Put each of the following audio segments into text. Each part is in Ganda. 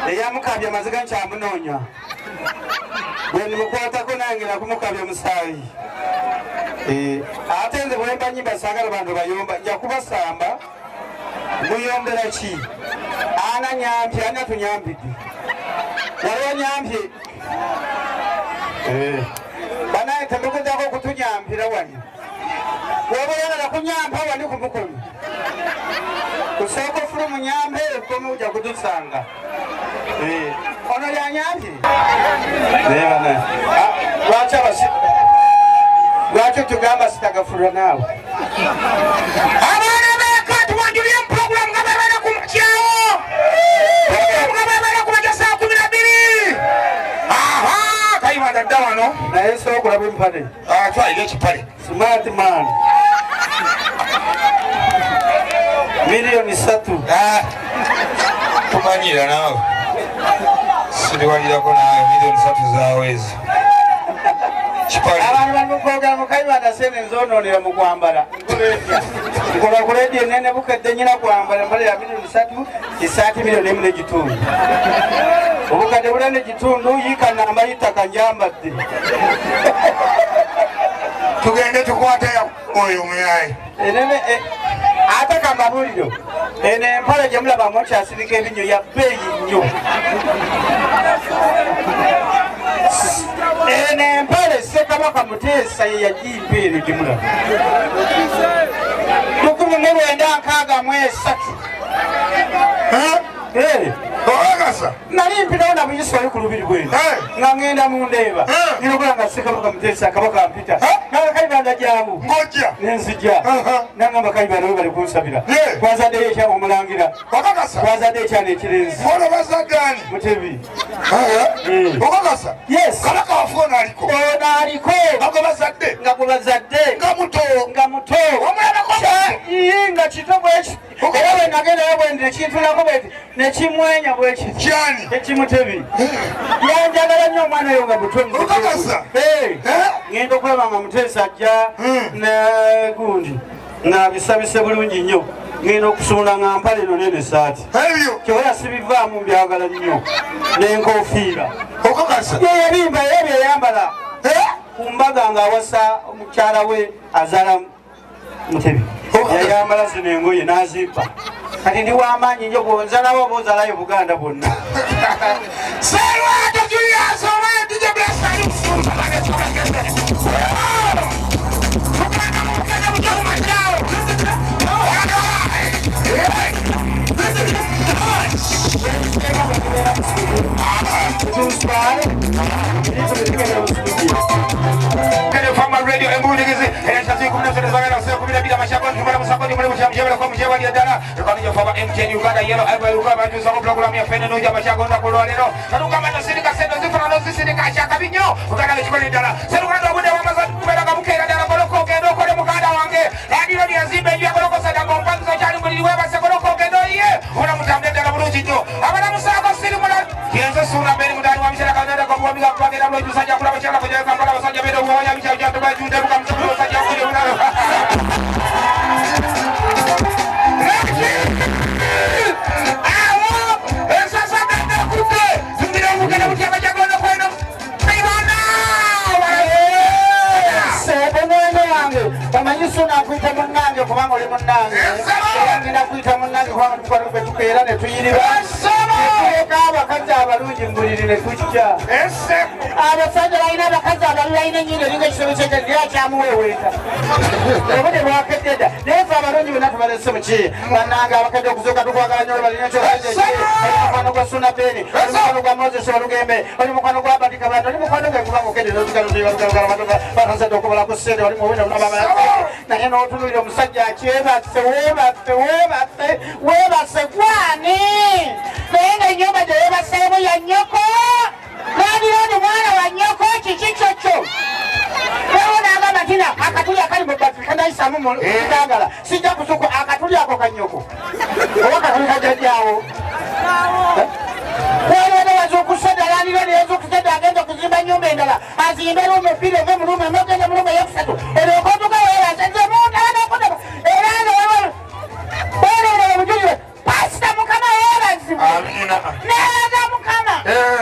Eyamukabya maziga nkyamunoonya bwe ndimukwatako nange nakumukabya musaayi ate nze bwe mba nyimba saagala bantu bayomba nja kubasamba muyombera ki ana nyampye ana tunyambidde waliwo nyampye banaye temugezako okutunyampira wano woba oyagala kunyampa wali ku mukono kusooka ofuna munyampe ekome ojja kutusanga ono lyanyambye lwaki otugamba sitagafulwa naawe abaana beka tuwanjulye mupurogulamu nga bebeera ku mukyawo nga bebeera ku makya saa 12 kayimanda dda wano naye sobola okulaba empale twalira ekipale smart man miliyoni 3 tumanyira naawe siriwalirako nawe miliyoni 3 zawezi abantu bamukogera mukayibanda sene nzononera mu kwambala nkola ku leediyo nene bukedde nyina kwambala embala ya miliyoni 3 isaati miliyoni 1 n'ekitundu obukadde bula n'ekitundu yiika namba y'ittaka njambadde tugende tukwate oyo muyayi enene ate kamabuliro eno empale gye mulabamu okyasirika ebinyo ya bbeeyi nnyo eno empale Ssekabaka Muteesa ye yagimpeere gye mulaba 1963 nali mpitawo na buyiswayo ku lubiri bwenu nga ngenda mu ndeeba nirokula nga Ssekabaka Muteesa kabaka mpita nawe Kayibanda gyamu nenzija nangamba Kayibanda we bali kunsabira twazaddeyo ekya omulangira twazaddeyo ekyana ekirenzi Mutebi kabaka wafe onaaliko nga gwe bazadde nga muto nga kito bweki era bwe nagendayo bwendi nekintulako bweti nekimwenya bwekiti ekimutebi yanjagala nnyo omwana oyo nga muto ngenda okulaba nga Muteesa ajja negundi nga bisabise bulungi nnyo ngenda okusumula nga mpale eno nene saati kyobola sibivaamu mbyagala nnyo n'enkofiira yeyabimba era byeyambala ku mbaga nga awasa omukyala we azaalamu Mutebi yayambala zino engoye n'azimpa kati ndi w'amaanyi nnyo bw'onzalawo oba ozalayo Buganda bwonna. Serwato Julius Owen DJ Bless ali kusumba bane tukagende. Tukana mukana mujao majao. From radio and movie is and shall come to the Zagara Circle with a Mashaba, Musakoni, from Java Yadana, recording for MK Uganda, Yellow, I will come to some program of Fenno, Yamashago, Colorado, and who come to Sinica Center, different Sinica Shakabino, who got a Squadana, Senator with the Amazon, Mukada, Boloco, and Okoda Wange, and you are Zimbabwe, Yako, Sadako, Panzo, when you have a Sakono, or I'm coming to Abujo, Abamusako, Cinema, here's a Suna, Benuda, Wamshaka, Combola, Pagano, Sajaka, Sajaka, Suna kuita munange kubanga oli munange ngina kuita munange kubanga tukwano betukeera ne tuyirira abakazi abalungi mbuliri ne tujja abasajja balina abakazi abalina ennyindo eringa ekisolo kyekya kyamuweweeta obudde bwakedde naye fe abalungi bonna tubalese muki bannange abakadde okuzuuka tukwagala nnyo balina mukwano gwa Suna Beni oli mukwano gwa Moses Olugembe oli mukwano gwa Abadi Kabanda oli mukwano gwe kubanga okedde bakazadde okubalako ssente oli muwina naye n'otunulira omusajja akyebase weebase gwani naye nga ennyumba gye yeebaseemu ya nnyoko nadironi mwana wa nnyoko kiki kyokyo ewo n'agamba tina akatuli akali mu bati kanayisamu mutangala sijja kusuka akatuli ako kannyoko oba katuli kajjajjaawo waliwo wazuukusedda landironi yezuukusedda agenda okuzimba nnyumba endala azimbe lume bbiri ove mulume emogenda mulume eyokusatu olwokotuka weebasenze muntanakodaa era nga weerera obujulire pasita mukama yeebazibwe neeraga mukama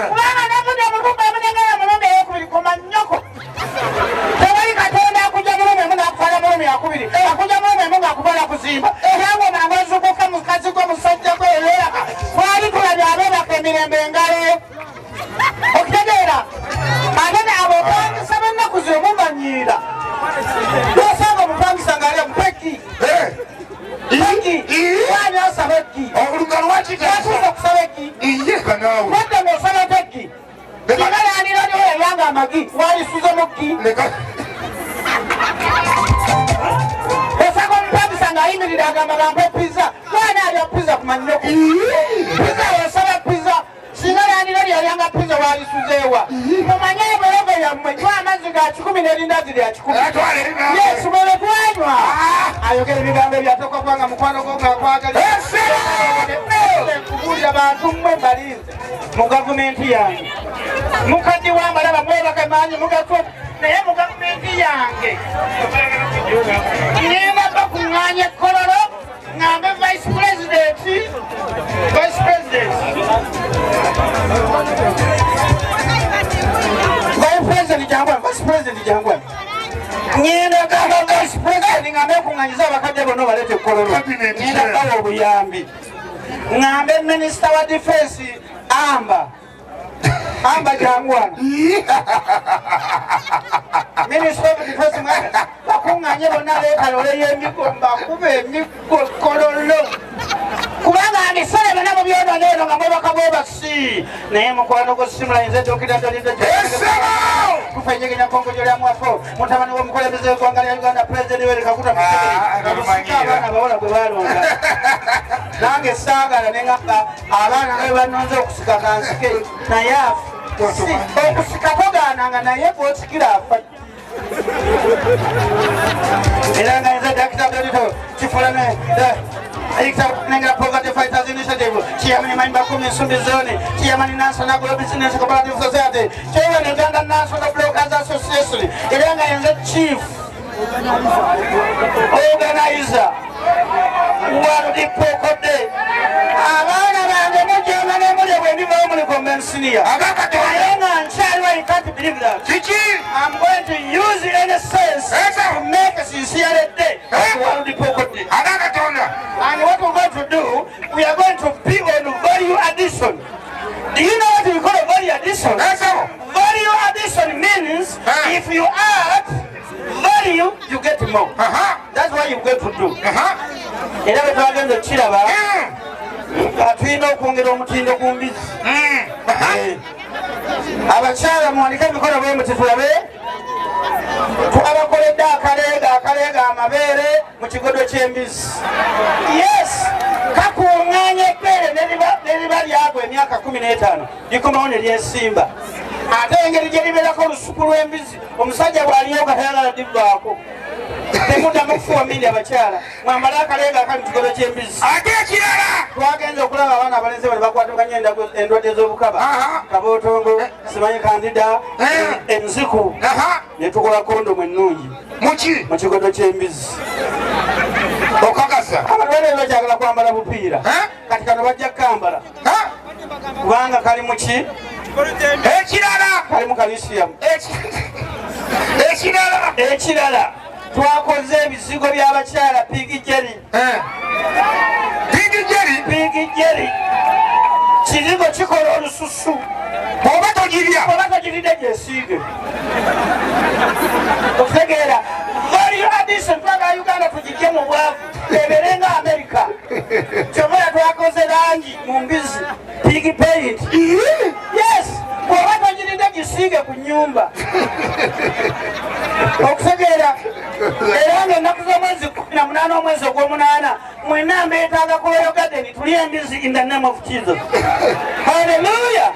kubanga navude mulumba emunengera mulumba eyokubiri koma nnyoko tewali katonda akujja mulume emu naakutwala mulume yakubiri akujja mulume emu ngaakutwala kuzimba era nga omwangu ozukuka mukazi gwe musajja gwe ebeeraka twali tulabye abeebaka emirembe engalo okitegeera ate naabo opangisa bennaku ze mumanyiira osanga omupangisa ngaali omupeki wani asaba eggi atuuza kusaba eggi wadde ng'osaba eggi singa yandironiwo yayanga amagi walisuze mu ggi osanga omupangisa ng'ayimirira agamba bampe pizza wani alya pizza kumanyireko pizza yosaba pizza singa yandironi yalyanga pizza walisuzeewa mumanye ebologo yammwe nywa amazzi ga 10 n'erindazi lya 10 yesumole twanywa ayogera ebigambo ebyatoka kubanga mukwano gwo ngaakwagala kubuulira bantu mmwe mbalinze mu gavumenti yange mukaddi wambalaba mwebaka maanyi mugafu naye mu gavumenti yange nembaba kuŋŋaanya ekkololo ŋŋambe vice president jangwa ngenda gamba vice president ŋŋambe kuŋŋaanyiza abakadde bonna baleeta ekkololo ngenda bawa obuyambi ŋŋambe minisita wa defense amba jangwana minisita of defense bakuŋŋaanye bonna leekalole y'emigomba kuba emigololo kubanga abisale bonna mu byonoona eno nga mwebaka bwebasi naye mukwano gwo simulayinza eddukira tolinda tufenyegenya kongojo lya mwafo mutabani w'omukulembeze w'eggwanga lya Uganda President Yoweri Kaguta Museveni abaana abawala gwe balonda nange saagala ne ŋŋamba abaana nga bwe banonze okusika kansike naye okusika togaananga naye gwosikira afa era nga nze Dr. Dolito Kifulane Nengera Poverty Fighters Initiative, Chairman Imamba Kumi Nsumbi Zone, Chairman National Global Business Cooperative Society, Chairman Uganda National Brokers Association, Iranga and the Chief Organizer, Wadi Pokode, Avana and the German Emily when you normally convention here. I can't believe that. I'm going to use it in a sense to make a sincere day. we are going to be on value addition. Do you know what we call a value addition? Value addition means if you add value, you get more. That's what you're going to do. Era bwe twagenda okiraba tulina okwongera omutindo ku mbizi. Abakyala muwanike emikono bwe muti tulabe twabakoledde akaleega amabeere mu kigodo ky'embizi. Yes, kakuŋŋaanya ebbeere neriba lyagwa emyaka 15 likomawo ne lyesimba. Ate engeri gye libeerako olusuku lw'embizi omusajja bw'aliyo gatayagala divaako. Temuddamu kufuwa mindi abakyala mwambale akaleega akali mu kigodo ky'embizi. Ate ekirala twagenza okulaba abaana abalenzi bano bakwatukanya endwadde z'obukaba, kabootongo, simanyi kandida, enziku, ne tukola kondomu ennungi mu kigodo ky'embizi. okakasa abalwadde bakyagala kwambala bupiira kati kano bajja kukambala kubanga kali mu ki ekirala kali mu kalisiyamu. ekirala twakoze ebizigo by'abakyala pigijeri. Pigijeri kizigo kikola olususu oba togiridde gyesiige. okutegeera value addition twagala Uganda tugijje mu bwavu ebeere nga America. kyovera twakoze langi mu mbizi pig paint. Yes, bw'oba togiridde gisiige ku nnyumba. okutegeera era ng'ennaku z'omwezi 18 omwezi ogw'omunaana mwenna mbeetaaga ku Royal Garden tulye embizi in the name of Jesus. Hallelujah.